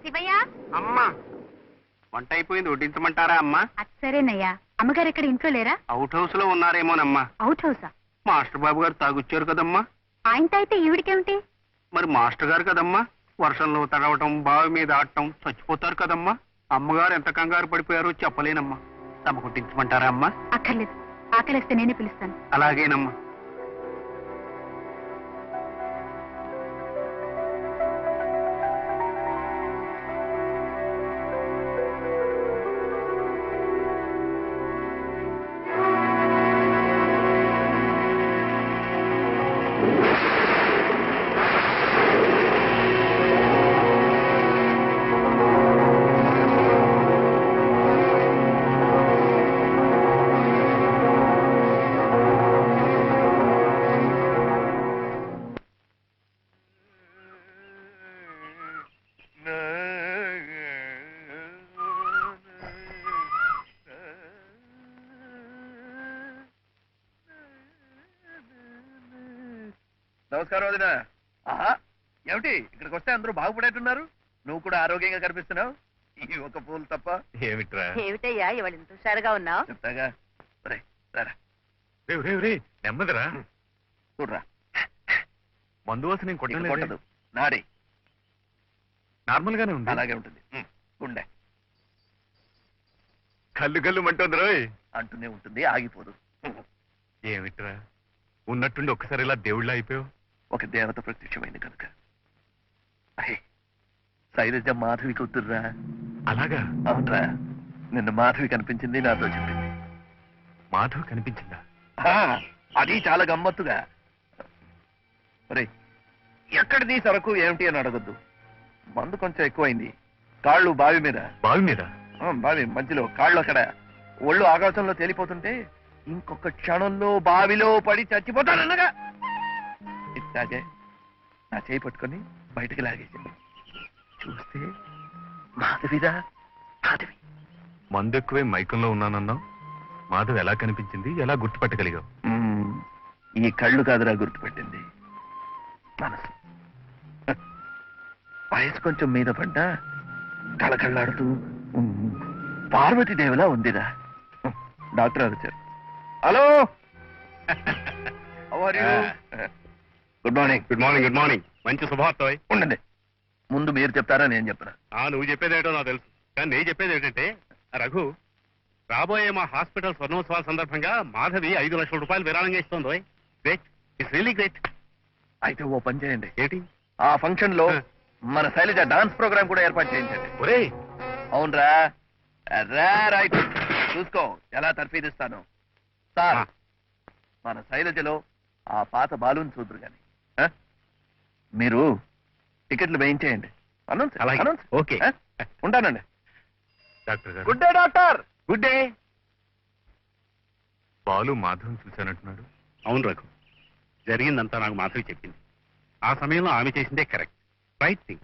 శివయ్య అమ్మా వంట అయిపోయింది, వడ్డించమంటారా అమ్మా? అది సరేనయ్యా. అమ్మగారు ఎక్కడ ఇంట్లో లేరా? అవుట్ హౌస్ లో ఉన్నారేమోనమ్మా. అవుట్ హౌసా? మాస్టర్ బాబు గారు తాగుచ్చారు కదమ్మా. ఆయనతో అయితే ఈవిడికేమిటి? మరి మాస్టర్ గారు కదమ్మా, వర్షంలో తడవటం, బావి మీద ఆడటం, చచ్చిపోతారు కదమ్మా. అమ్మగారు ఎంత కంగారు పడిపోయారో చెప్పలేనమ్మా. తమ కొట్టించమంటారా అమ్మా? అక్కర్లేదు, ఆకలిస్తే నేనే పిలుస్తాను. అలాగేనమ్మా. నమస్కారం వదినా. ఆహా, ఏమిటి ఇక్కడికి వస్తే అందరూ బాగుపడేట్టున్నారు? నువ్వు కూడా ఆరోగ్యంగా కనిపిస్తున్నావు. ఈ ఒక పూలు తప్ప. ఏమిట్రా? ఏమిటయ్యా ఇవాళ ఇంత హుషారుగా ఉన్నావు? చెప్తాగా. రారా నెమ్మదిరా. చూడరా, మందు వాసన నేను కొట్టదు. కొట్టలేదు. నాడి నార్మల్ గానే ఉంది. అలాగే ఉంటుంది. గుండె కళ్ళు కళ్ళు మంటుంది రోయ్. అంటూనే ఉంటుంది, ఆగిపోదు. ఏమిట్రా ఉన్నట్టుండి ఒక్కసారి ఇలా దేవుళ్ళ అయిపోయావు? ఒక దేవత ప్రత్యక్షమైంది కనుక. శైలజ మాధవి కూతుర్రా. అలాగా? అవునరా, నిన్న మాధవి కనిపించింది, నాతో చెప్పింది. మాధవ్ కనిపించిందా? అది చాలా గమ్మత్తుగా. ఒరే, ఎక్కడిది సరకు ఏమిటి అని అడగద్దు. మందు కొంచెం ఎక్కువైంది. కాళ్ళు బావి మీద. బావి మీద? బావి మధ్యలో కాళ్ళు అక్కడ. ఒళ్ళు ఆకాశంలో తేలిపోతుంటే ఇంకొక క్షణంలో బావిలో పడి చచ్చిపోతానన్నగా ఇట్లాగే నా చేయి పట్టుకొని బయటికి లాగేసింది. చూస్తే మాధవిదా. మాధవి. మందు ఎక్కువే మైకంలో ఉన్నానన్నావు. మాధవ్ ఎలా కనిపించింది, ఎలా గుర్తుపట్టగలిగావు? ఈ కళ్ళు కాదురా గుర్తుపెట్టింది, మనసు. వయసు కొంచెం మీద పడ్డా కళకళ్ళాడుతూ పార్వతీదేవిలా ఉందిరా. డాక్టర్ గారు వచ్చారు. Hello, good morning. Good morning. Good morning. మంచి శుభవార్త. ఉండండి, ముందు మీరు చెప్తారా నేను చెప్పనా? నువ్వు చెప్పేదేటో నాకు తెలుసు, కానీ నేను చెప్పేది ఏంటంటే, రఘు, రాబోయే మా హాస్పిటల్ స్వర్ణోత్సవాల సందర్భంగా మాధవి 5 లక్షల రూపాయలు విరాళంగా ఇస్తోంది. Great, it's really great. అయితే ఓ పని చేయండి. ఏంటి? ఆ ఫంక్షన్ లో మన శైలజ డాన్స్ ప్రోగ్రామ్ కూడా ఏర్పాటు చేయించండి. ఒరే, అవునరా. రైట్, చూసుకో ఎలా తర్ఫీదిస్తాను. సార్, మన శైలజలో ఆ పాత బాలుని చూద్దరు గాని మీరు టికెట్లు వేయించేయండి. అనౌన్స్. ఓకే, ఉంటానండి. Doctor garu. Good day doctor. Good day. Balu Madhav చూశానంటున్నాడు. అవును రఘు, జరిగిందంతా నాకు మాధవి చెప్పింది. ఆ సమయంలో ఆమె చేసిందే correct. Right thing,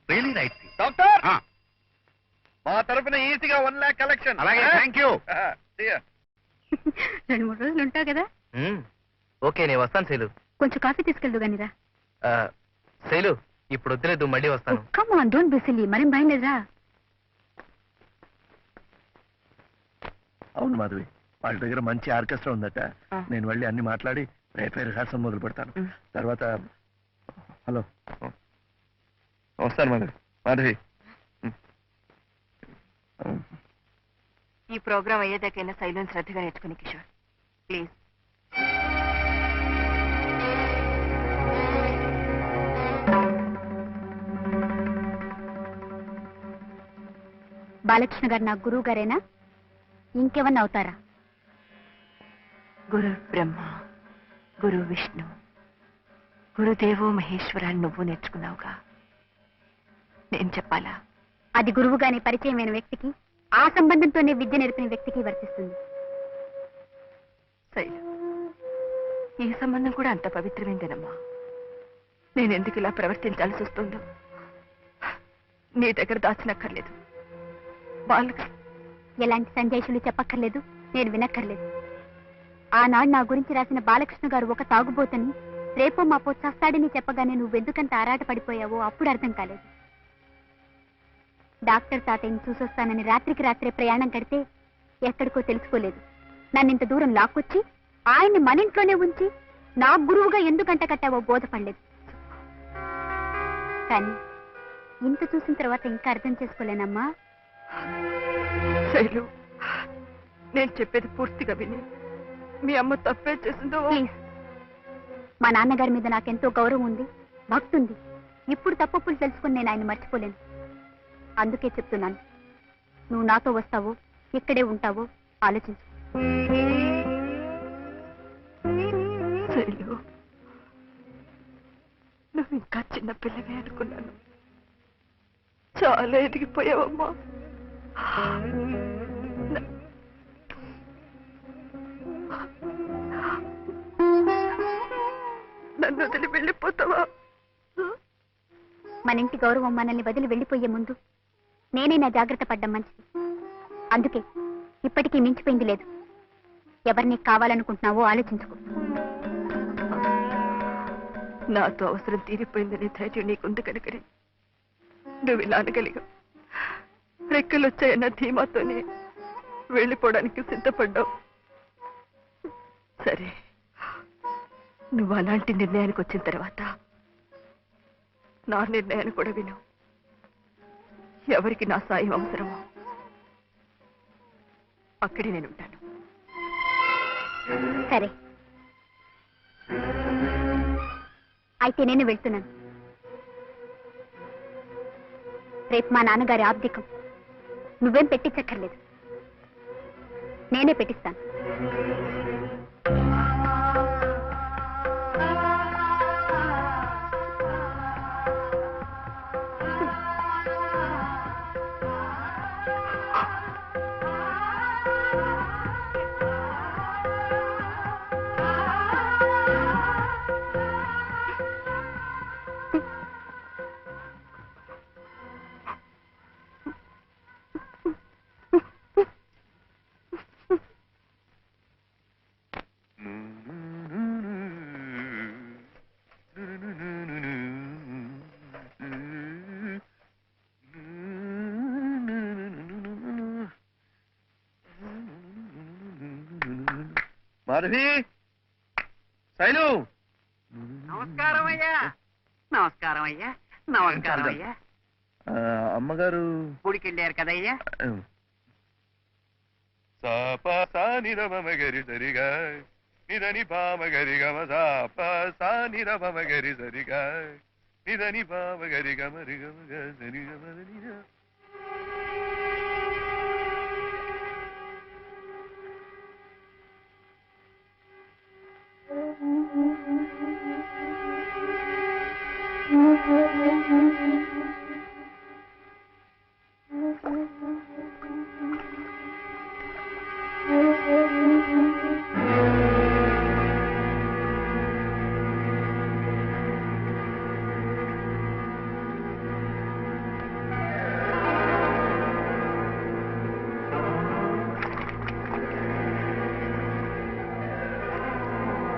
really right thing. Doctor, మా తరఫున ఈజీగా 1 lakh కలెక్షన్. అలాగే, థ్యాంక్ యూ. 2-3 రోజులు ఉంటావు కదా? ఓకే, నేను వస్తాను శైలు. కొంచెం కాఫీ తీసుకెళ్దు గానిరా. శైలు, ఇప్పుడు వద్దులేదు, మళ్ళీ వస్తాను. Come on, don't be silly. మరేం భయం లేదురా. అవును మాధవి, వాళ్ళ దగ్గర మంచి ఆర్కెస్ట్రా ఉందట. నేను వెళ్ళి అన్ని మాట్లాడి రేపే రిహార్సల్ మొదలు పెడతాను. తర్వాత హలో, వస్తాను మాధవి. మాధవి, ఈ ప్రోగ్రామ్ అయ్యేదాకైనా సైలెన్స్ శ్రద్ధగా నేర్చుకుని కిషోర్, ప్లీజ్. బాలకృష్ణ గారు నా గురువు గారేనా? ఇంకేమన్నా అవుతారా? గురు బ్రహ్మ, గురు విష్ణు, గురుదేవో మహేశ్వర అని నువ్వు నేర్చుకున్నావుగా, నేను చెప్పాలా? అది గురువుగానే పరిచయమైన వ్యక్తికి, ఆ సంబంధంతోనే విద్య నేర్పిన వ్యక్తికి వర్తిస్తుంది. శైలు, ఈ సంబంధం కూడా అంత పవిత్రమైందేనమ్మా. నేనెందుకు ఇలా ప్రవర్తించాల్సి వస్తుందో నీ దగ్గర దాచినక్కర్లేదు. వాళ్ళకి ఎలాంటి సందేశాలు చెప్పక్కర్లేదు, నేను వినక్కర్లేదు. ఆనాడు నా గురించి రాసిన బాలకృష్ణ గారు ఒక తాగుబోతని, రేపో మాపో చస్తాడని చెప్పగానే నువ్వెందుకంత ఆరాట పడిపోయావో అప్పుడు అర్థం కాలేదు. డాక్టర్ తాతయ్యని చూసొస్తానని రాత్రికి రాత్రే ప్రయాణం కడితే ఎక్కడికో తెలుసుకోలేదు. నన్ను ఇంత దూరం లాక్కొచ్చి ఆయన్ని మన ఇంట్లోనే ఉంచి నా గురువుగా ఎందుకంట కట్టావో బోధపడలేదు. కానీ ఇంత చూసిన తర్వాత ఇంకా అర్థం చేసుకోలేనమ్మా. శైలు, నేను చెప్పేది పూర్తిగా విని మీ అమ్మ తప్పే చేసిందో. ప్లీజ్, మా నాన్నగారి మీద నాకెంతో గౌరవం ఉంది, భక్తి ఉంది. ఇప్పుడు తప్పులు తెలుసుకుని నేను ఆయన మర్చిపోలేను. అందుకే చెప్తున్నాను, నువ్వు నాతో వస్తావో ఇక్కడే ఉంటావో ఆలోచించు. శైలు, నువ్వు ఇంకా చిన్నపిల్లవే అనుకున్నాను. చాలా ఎదిగిపోయావమ్మా. నన్ను వదిలి వెళ్ళిపోతావా? మన ఇంటి గౌరవం మనల్ని వదిలి వెళ్ళిపోయే ముందు నేనే నా జాగ్రత్త పడ్డం మంచిది. అందుకే ఇప్పటికీ మించిపోయింది లేదు. ఎవరిని కావాలనుకుంటున్నావో ఆలోచించుకో. నాతో అవసరం తీరిపోయిందనే ధైర్యం నీకుంది కనుకనే నువ్వు ఇలా అనగలిగావు. రెక్కలు వచ్చాయన్న ధీమాతోనే వెళ్ళిపోవడానికి సిద్ధపడ్డావు. సరే, నువ్వు అలాంటి నిర్ణయానికి వచ్చిన తర్వాత నా నిర్ణయాన్ని కూడా విను. ఎవరికి నా సాయం అవసరమో అక్కడే నేను ఉంటాను. సరే, అయితే నేను వెళ్తున్నాను. రేపు మా నాన్నగారి ఆబ్దికం నువ్వేం పెట్టించక్కర్లేదు, నేనే పెట్టిస్తాను. మాధవి, శైలు. నమస్కారం అయ్యా. నమస్కారం అయ్యా. నమస్కారం అయ్యా. అమ్మగారు గుడికి వెళ్ళారు కదయ్యా. నిరమగరి సరిగా నిదని పామగరి గమ నిరమగరి సరిగా నిదని పామగరి గమరి గమ సరి గమ.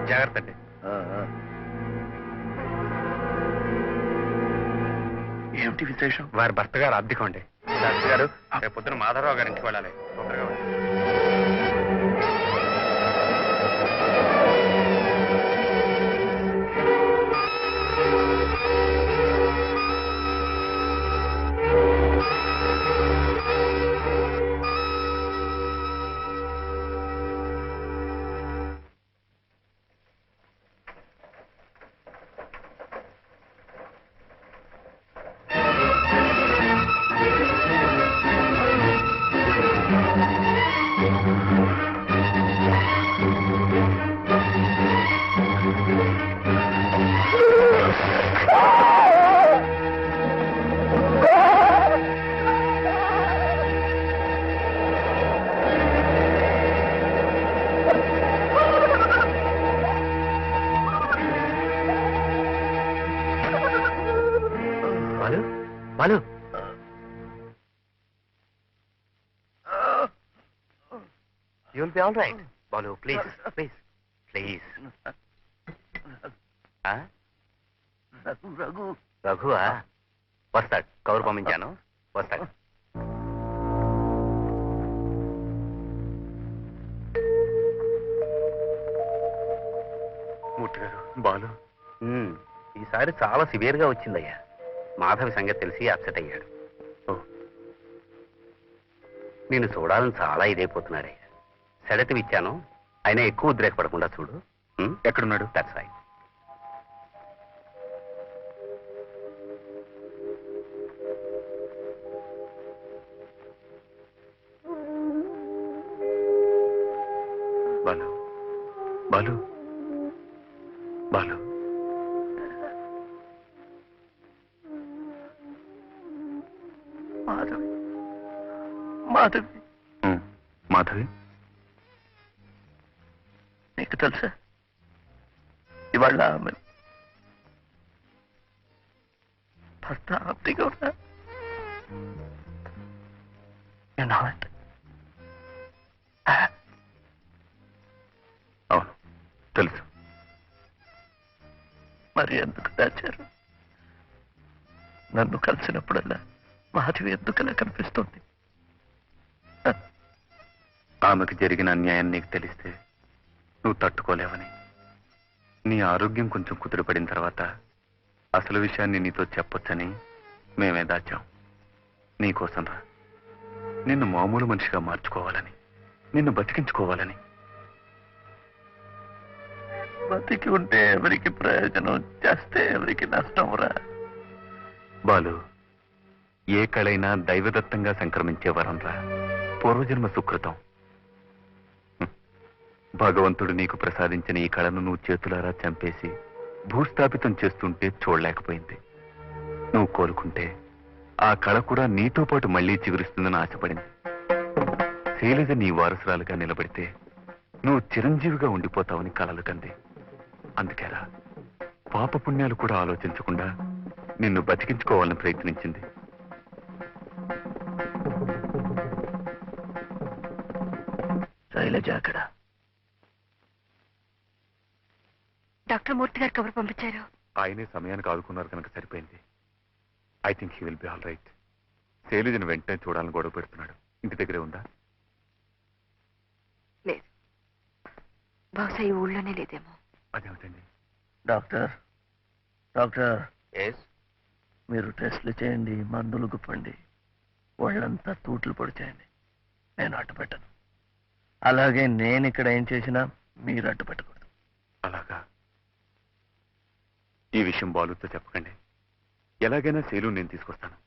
జాగ్రత్త అండి. ఏమిటి విశేషం? వారి భర్త గారు అద్దెకం అండి. డాక్టర్ గారు, రేపు పొద్దున మాధవరావు గారి ఇంటికి వెళ్ళాలి. తొందరగా వెళ్ళండి. Balu, you'll be all right. Balu, please please please. Raghu రఘువా? వస్తాడు, కౌరు పంపించాను, వస్తాడు. బాలు ఈసారి చాలా సివియర్ గా వచ్చిందయ్యా. మాధవి సంగతి తెలిసి అప్సెట్ అయ్యాడు. నేను చూడాలని చాలా ఇదైపోతున్నాడయ్యా. సెడటివ్ ఇచ్చాను, అయినా ఎక్కువ ఉద్రేకపడకుండా చూడు. ఎక్కడున్నాడు? That's right. బాలు బాలు బాలు మాధవి మాధవి మాధవి, నీకు తెలుసా ఇవాళ ఆమె భర్త ఆప్తిగా ఉన్నా. అవును తెలుసు. మరి ఎందుకు దాచారు? నన్ను కలిసినప్పుడల్లా మాధవి ఎందుకలా కనిపిస్తుంది? ఆమెకు జరిగిన అన్యాయం నీకు తెలిస్తే నువ్వు తట్టుకోలేవని, నీ ఆరోగ్యం కొంచెం కుదురుపడిన తర్వాత అసలు విషయాన్ని నీతో చెప్పొచ్చని మేమే దాచాం. నీకోసం రా, నిన్ను మామూలు మనిషిగా మార్చుకోవాలని, నిన్ను బతికించుకోవాలని. బతికి ఉంటే ఎవరికి ప్రయోజనం, చేస్తే ఎవరికి నష్టం రా. బాలు, ఏ కళైనా దైవదత్తంగా సంక్రమించే వరం రా, పూర్వజన్మ సుకృతం. భగవంతుడు నీకు ప్రసాదించిన ఈ కళను నువ్వు చేతులారా చంపేసి భూస్థాపితం చేస్తుంటే చూడలేకపోయింది. నువ్వు కోలుకుంటే ఆ కళ కూడా నీతో పాటు మళ్లీ చిగురిస్తుందని ఆశపడింది. శైలజ నీ వారసురాలుగా నిలబడితే నువ్వు చిరంజీవిగా ఉండిపోతావని కలలు కంది. అందుకేరా పాపపుణ్యాలు కూడా ఆలోచించకుండా నిన్ను బతికించుకోవాలని ప్రయత్నించింది. శైలజ అక్కడ. డాక్టర్ మూర్తి గారు కబురు పంపించారు. ఆయనే సమయానికి ఆదుకున్నారు కనుక సరిపోయింది. I think he will be all right. శైలజను వెంటనే చూడాలని గొడవ పెడుతున్నాడు. ఇంటి దగ్గరే ఉందా? లేదు, బహుశా ఈ ఊళ్ళోనే లేదేమో. అదేమిటండి? డాక్టర్ డాక్టర్ మీరు టెస్ట్లు చేయండి, మందులు గుప్పండి, వాళ్ళంతా తూట్లు పొడి చేయండి. నేను అడ్డు పెట్టను. అలాగే నేను ఇక్కడ ఏం చేసినా మీరు అడ్డు పెట్టకూడదు. అలాగా? ఈ విషయం బాలుతో చెప్పకండి. ఎలాగైనా శైలు నేను తీసుకొస్తాను.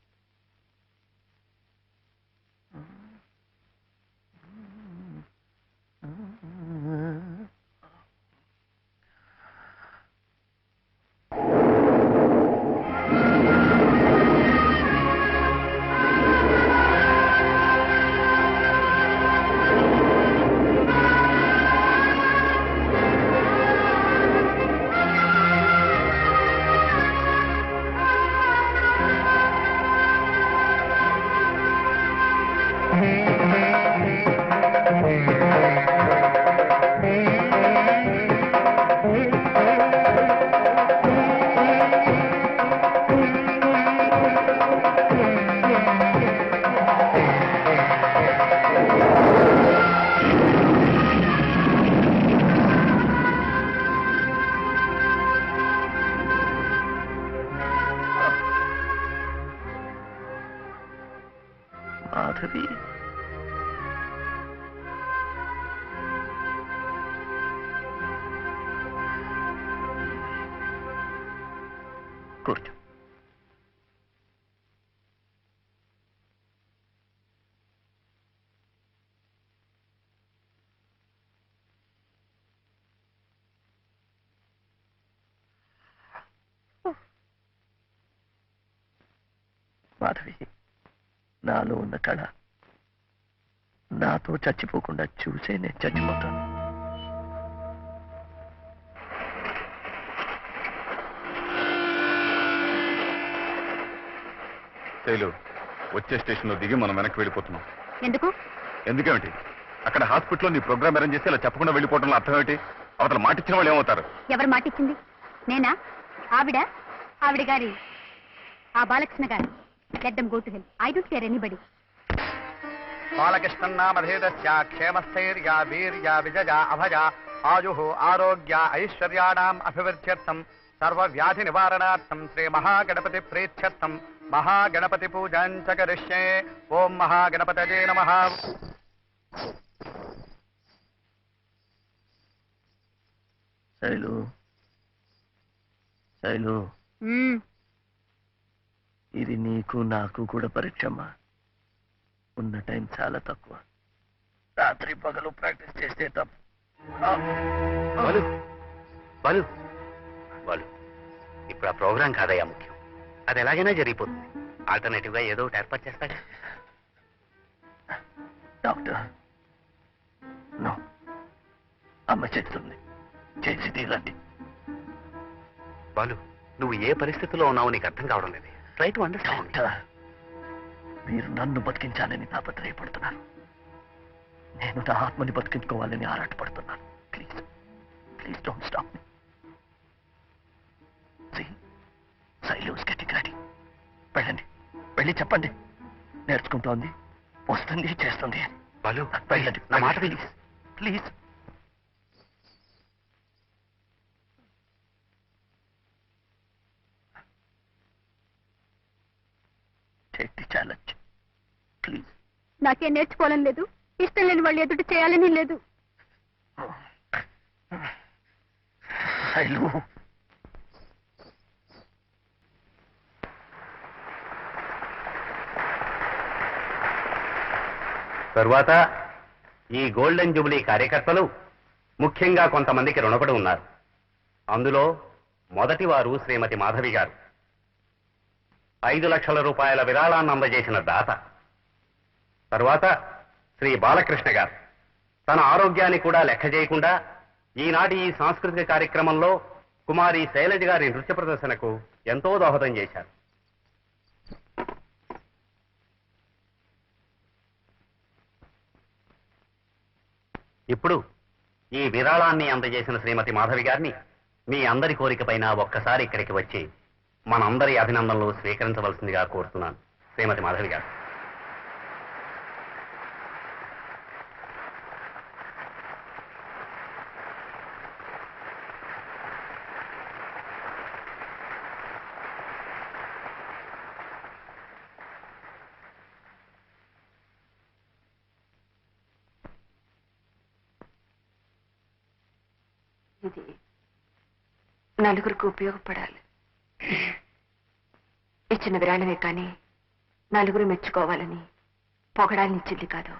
మాధవి, కూర్చో. మాధవి, నాలో ఉన్న కళ నాతో చచ్చిపోకుండా చూసే నేను చచ్చిపోతాను. శైలు, వచ్చే స్టేషన్లో దిగి మనం వెనక్కి వెళ్ళిపోతున్నాం. ఎందుకు? ఎందుకేమిటి? అక్కడ హాస్పిటల్లో నీ ప్రోగ్రామ్ అరేంజ్ చేసి ఇలా చెప్పకుండా వెళ్ళిపోవడంలో అర్థం ఏమిటి? అవతల మాటిచ్చిన వాళ్ళు ఏమవుతారు? ఎవరు మాటిచ్చింది? నేనా? ఆవిడ గారి ఆ Balakrishna garu. Let them go to hell. I don't care anybody. బాలకృష్ణన్నామధేదస్య క్షేమస్థైర్యా వీర్యా విజయా అభజా ఆయుః ఆరోగ్య ఐశ్వర్యాణం అభివృద్ధ్యర్థం సర్వవ్యాధి నివారణార్థం శ్రీ మహాగణపతి ప్రీత్యర్థం మహాగణపతి పూజాం చ కరిష్యే. ఓం మహాగణపతయే నమః. శైలు, శైలు, ఇది నీకు నాకు కూడా పరీక్షమ్మా. ఉన్న టైం చాలా తక్కువ. రాత్రి పగలు ప్రాక్టీస్ చేస్తే తప్పు. బాలు బాలు బాలు, ఇప్పుడు ఆ ప్రోగ్రాం కాదయ్యా ముఖ్యం. అది ఎలాగైనా జరిగిపోతుంది. ఆల్టర్నేటివ్ గా ఏదో ఒకటి ఏర్పాటు చేస్తాగా. డాక్టర్, నో, అమ్మ చెప్తుంది, చేసి తీరండి. బాలు, నువ్వు ఏ పరిస్థితిలో ఉన్నావో నీకు అర్థం కావడం లేదు. Try to understand. డాక్టర్, మీరు నన్ను బతికించాలని తాపత్రయపడుతున్నారు. నేను నా ఆత్మని బతికించుకోవాలని ఆరాటపడుతున్నాను. Please, please don't stop me. Sailu's getting ready. వెళ్ళండి, వెళ్ళి చెప్పండి. నేర్చుకుంటోంది, వస్తుంది, చేస్తుంది అని. బాలు, వెళ్ళండి, నా మాట విని. Please, please. Take the challenge please. నాకేం నేర్చుకోవాలని లేదు, ఇష్టం లేని వాళ్ళు ఎదుటి చేయాలని లేదు. శైలు, తరువాత ఈ గోల్డెన్ జూబ్లీ కార్యకర్తలు ముఖ్యంగా కొంతమందికి రుణపడి ఉన్నారు. అందులో మొదటి వారు శ్రీమతి మాధవి గారు. 5 లక్షల రూపాయల విరాళాన్ని అందజేసిన దాత. తరువాత శ్రీ బాలకృష్ణ గారు తన ఆరోగ్యాన్ని కూడా లెక్క చేయకుండా ఈనాటి ఈ సాంస్కృతిక కార్యక్రమంలో కుమారి శైలజ గారి నృత్య ప్రదర్శనకు ఎంతో దోహదం చేశారు. ఇప్పుడు ఈ విరాళాన్ని అందజేసిన శ్రీమతి మాధవి గారిని మీ అందరి కోరికపైన ఒక్కసారి ఇక్కడికి వచ్చి మనందరి అభినందనలు స్వీకరించవలసిందిగా కోరుతున్నాను. శ్రీమతి మాధవి గారు. ఇది నలుగురికి ఉపయోగపడాలి. ఇచ్చిన విరాళమే కానీ నలుగురు మెచ్చుకోవాలని పొగడాలని ఇచ్చింది కాదు.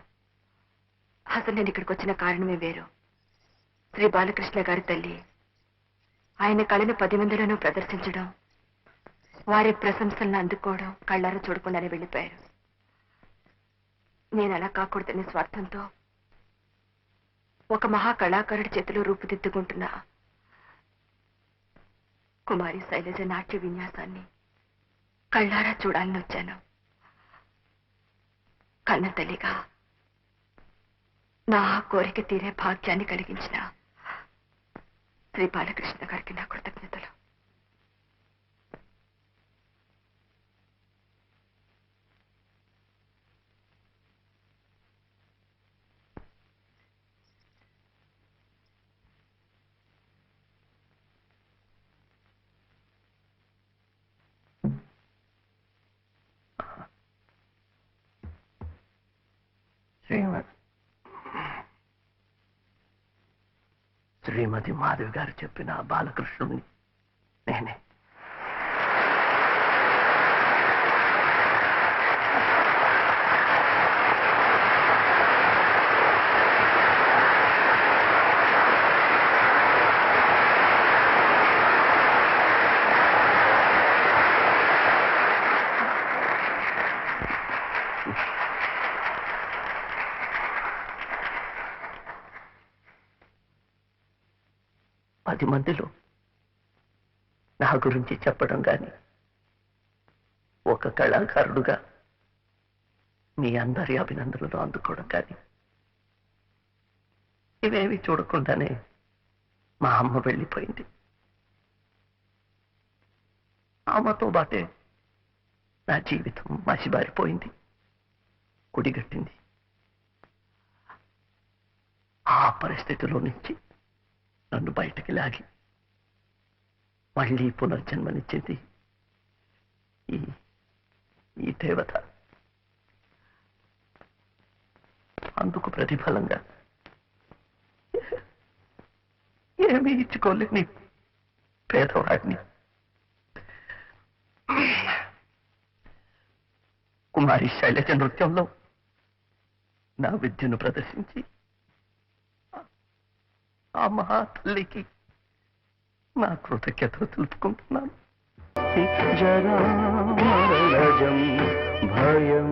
అసలు నేను ఇక్కడికి వచ్చిన కారణమే వేరు. శ్రీ బాలకృష్ణ గారి తల్లి ఆయన కళను 10 మందిలోనూ ప్రదర్శించడం, వారి ప్రశంసలను అందుకోవడం కళ్ళారా చూడకుండానే వెళ్ళిపోయారు. నేను అలా కాకూడదనే స్వార్థంతో ఒక మహా కళాకారుడి చేతిలో రూపుదిద్దుకుంటున్న కుమారి శైలజ నాట్య విన్యాసాన్ని కళ్ళారా చూడాలని వచ్చాను. కన్న తల్లిగా నా కోరిక తీరే భాగ్యాన్ని కలిగించిన శ్రీ బాలకృష్ణ గారికి నా కృతజ్ఞతలు. శ్రీమతి మాధవి గారు చెప్పిన బాలకృష్ణుని నేనే. పది మందిలో నా గురించి చెప్పడం కానీ, ఒక కళాకారుడుగా మీ అందరి అభినందనలు అందుకోవడం కానీ, ఇవేవి చూడకుండానే మా అమ్మ వెళ్ళిపోయింది. అమ్మతో బాటే నా జీవితం మసిబారిపోయింది, కుడిగట్టింది. ఆ పరిస్థితిలో నుంచి నన్ను బయటికి లాగి మళ్ళీ పునర్జన్మనిచ్చేది ఈ ఈ దేవత. అందుకు ప్రతిఫలంగా ఏమీ ఇచ్చుకోలేని పేదవాడిని కుమారి శైలజ నృత్యంలో నా విద్యను ప్రదర్శించి ఆ మహాతల్లికి నా కృతజ్ఞతలు తెలుపుకుంటున్నాను. జరా మరణజం భయం